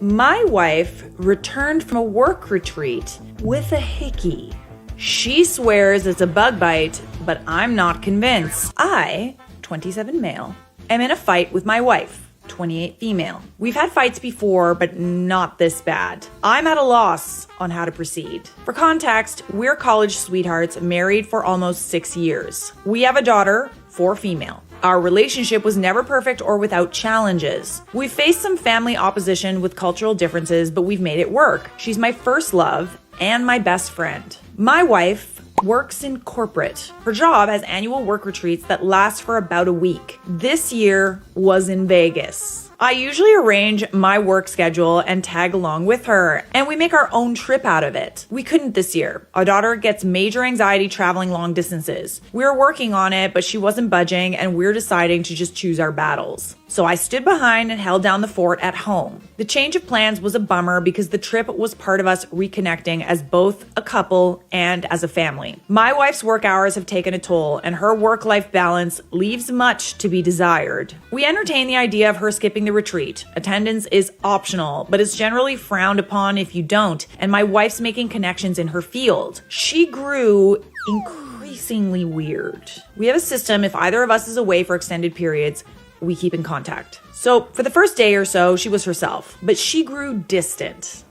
My wife returned from a work retreat with a hickey. She swears it's a bug bite, but I'm not convinced. I, 27 male, am in a fight with my wife, 28 female. We've had fights before, but not this bad. I'm at a loss on how to proceed. For context, we're college sweethearts married for almost 6 years. We have a daughter, 4 female. Our relationship was never perfect or without challenges. We've faced some family opposition with cultural differences, but we've made it work. She's my first love and my best friend. My wife works in corporate. Her job has annual work retreats that last for about a week. This year was in Vegas. I usually arrange my work schedule and tag along with her, and we make our own trip out of it. We couldn't this year. Our daughter gets major anxiety traveling long distances. We're working on it, but she wasn't budging, and we're deciding to just choose our battles. So I stood behind and held down the fort at home. The change of plans was a bummer because the trip was part of us reconnecting as both a couple and as a family. My wife's work hours have taken a toll, and her work-life balance leaves much to be desired. We entertain the idea of her skipping the retreat. Attendance is optional, but it's generally frowned upon if you don't, and my wife's making connections in her field. She grew increasingly weird. We have a system: if either of us is away for extended periods, we keep in contact. So for the first day or so, she was herself, but she grew distant.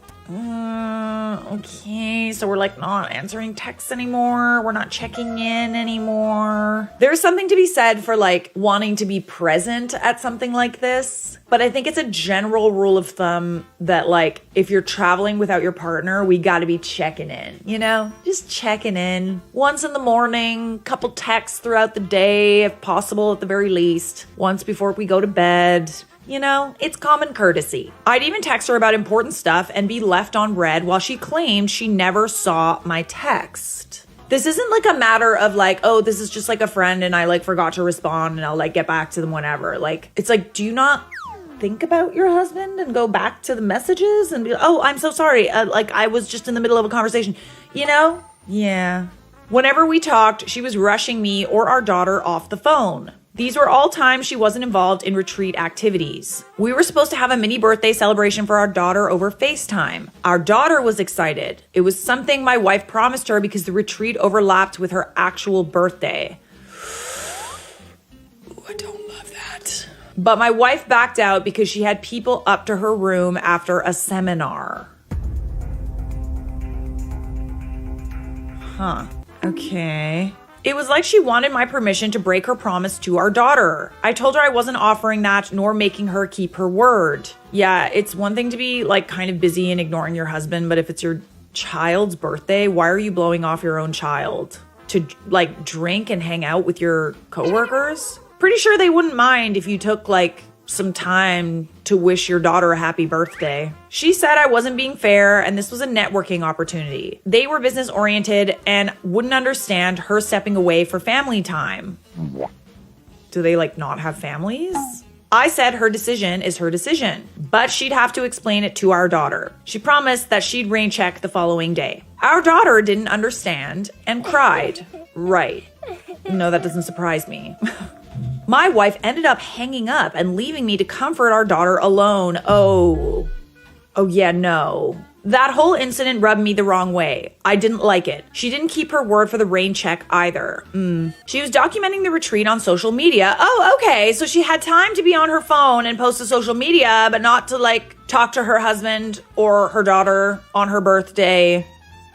Okay, so we're like not answering texts anymore. We're not checking in anymore. There's something to be said for like wanting to be present at something like this. But I think it's a general rule of thumb that like if you're traveling without your partner, we gotta be checking in, you know? Just checking in. Once in the morning, couple texts throughout the day, if possible at the very least. Once before we go to bed. You know, it's common courtesy. I'd even text her about important stuff and be left on read while she claimed she never saw my text. This isn't like a matter of like, oh, this is just like a friend and I like forgot to respond and I'll like get back to them whenever. Like, it's like, do you not think about your husband and go back to the messages and be, oh, I'm so sorry. Like I was just in the middle of a conversation, you know? Yeah. Whenever we talked, she was rushing me or our daughter off the phone. These were all times she wasn't involved in retreat activities. We were supposed to have a mini birthday celebration for our daughter over FaceTime. Our daughter was excited. It was something my wife promised her because the retreat overlapped with her actual birthday. Ooh, I don't love that. But my wife backed out because she had people up to her room after a seminar. Huh. Okay. It was like she wanted my permission to break her promise to our daughter. I told her I wasn't offering that nor making her keep her word. Yeah, it's one thing to be like kind of busy and ignoring your husband, but if it's your child's birthday, why are you blowing off your own child? To like drink and hang out with your coworkers? Pretty sure they wouldn't mind if you took like some time to wish your daughter a happy birthday. She said I wasn't being fair and this was a networking opportunity. They were business oriented and wouldn't understand her stepping away for family time. Do they like not have families? I said her decision is her decision, but she'd have to explain it to our daughter. She promised that she'd rain check the following day. Our daughter didn't understand and cried. Right. No, that doesn't surprise me. My wife ended up hanging up and leaving me to comfort our daughter alone. Oh yeah, no. That whole incident rubbed me the wrong way. I didn't like it. She didn't keep her word for the rain check either. She was documenting the retreat on social media. Oh, okay. So she had time to be on her phone and post to social media, but not to like talk to her husband or her daughter on her birthday.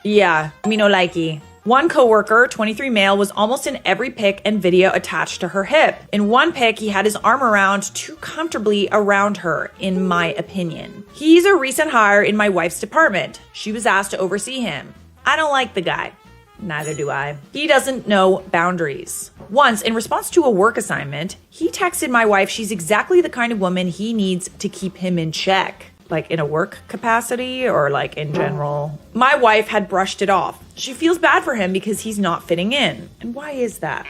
Yeah, me no likey. One coworker, 23 male, was almost in every pic and video attached to her hip. In one pic, he had his arm around too comfortably around her, in my opinion. He's a recent hire in my wife's department. She was asked to oversee him. I don't like the guy. Neither do I. He doesn't know boundaries. Once, in response to a work assignment, he texted my wife she's exactly the kind of woman he needs to keep him in check. Like in a work capacity or like in general. My wife had brushed it off. She feels bad for him because he's not fitting in. And why is that?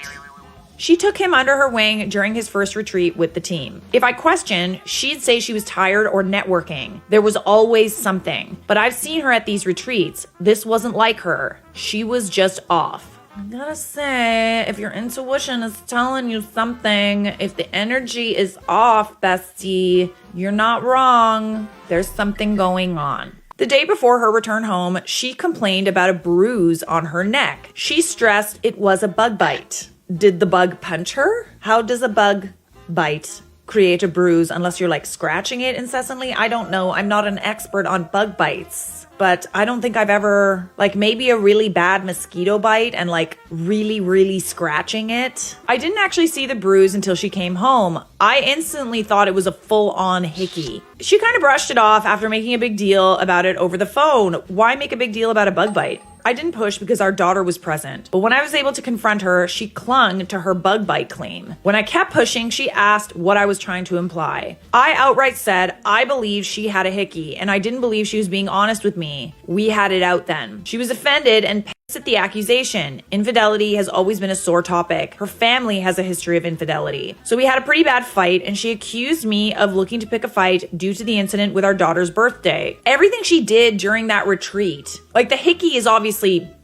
She took him under her wing during his first retreat with the team. If I questioned, she'd say she was tired or networking. There was always something. But I've seen her at these retreats. This wasn't like her. She was just off. I gotta say, if your intuition is telling you something, if the energy is off, bestie, you're not wrong. There's something going on. The day before her return home, she complained about a bruise on her neck. She stressed it was a bug bite. Did the bug punch her? How does a bug bite create a bruise unless you're like scratching it incessantly? I don't know. I'm not an expert on bug bites, but I don't think I've ever, like maybe a really bad mosquito bite and like really, really scratching it. I didn't actually see the bruise until she came home. I instantly thought it was a full-on hickey. She kind of brushed it off after making a big deal about it over the phone. Why make a big deal about a bug bite? I didn't push because our daughter was present, but when I was able to confront her, she clung to her bug bite claim. When I kept pushing, she asked what I was trying to imply. I outright said I believed she had a hickey, and I didn't believe she was being honest with me. We had it out then. She was offended and pissed at the accusation. Infidelity has always been a sore topic. Her family has a history of infidelity. So we had a pretty bad fight, and she accused me of looking to pick a fight due to the incident with our daughter's birthday. Everything she did during that retreat, like the hickey is obviously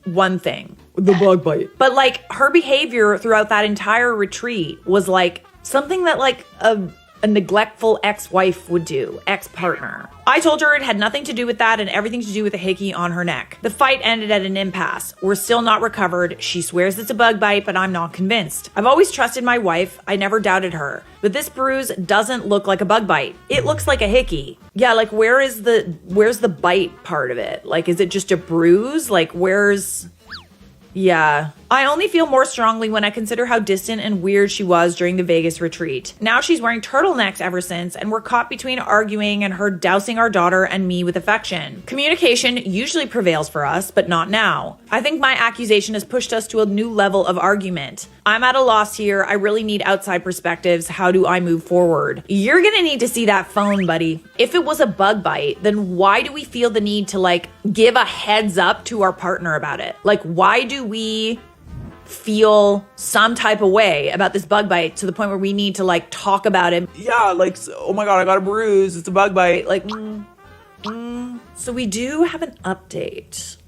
one thing. The bug bite. But like her behavior throughout that entire retreat was like something that like a neglectful ex-wife would do, ex-partner. I told her it had nothing to do with that and everything to do with the hickey on her neck. The fight ended at an impasse. We're still not recovered. She swears it's a bug bite, but I'm not convinced. I've always trusted my wife. I never doubted her. But this bruise doesn't look like a bug bite. It looks like a hickey. Yeah, like where's the bite part of it? Like, is it just a bruise? Like yeah. I only feel more strongly when I consider how distant and weird she was during the Vegas retreat. Now she's wearing turtlenecks ever since, and we're caught between arguing and her dousing our daughter and me with affection. Communication usually prevails for us, but not now. I think my accusation has pushed us to a new level of argument. I'm at a loss here. I really need outside perspectives. How do I move forward? You're gonna need to see that phone, buddy. If it was a bug bite, then why do we feel the need to like give a heads up to our partner about it? Like, why do we feel some type of way about this bug bite to the point where we need to like talk about it? Yeah, like, oh my God, I got a bruise. It's a bug bite. Like, so we do have an update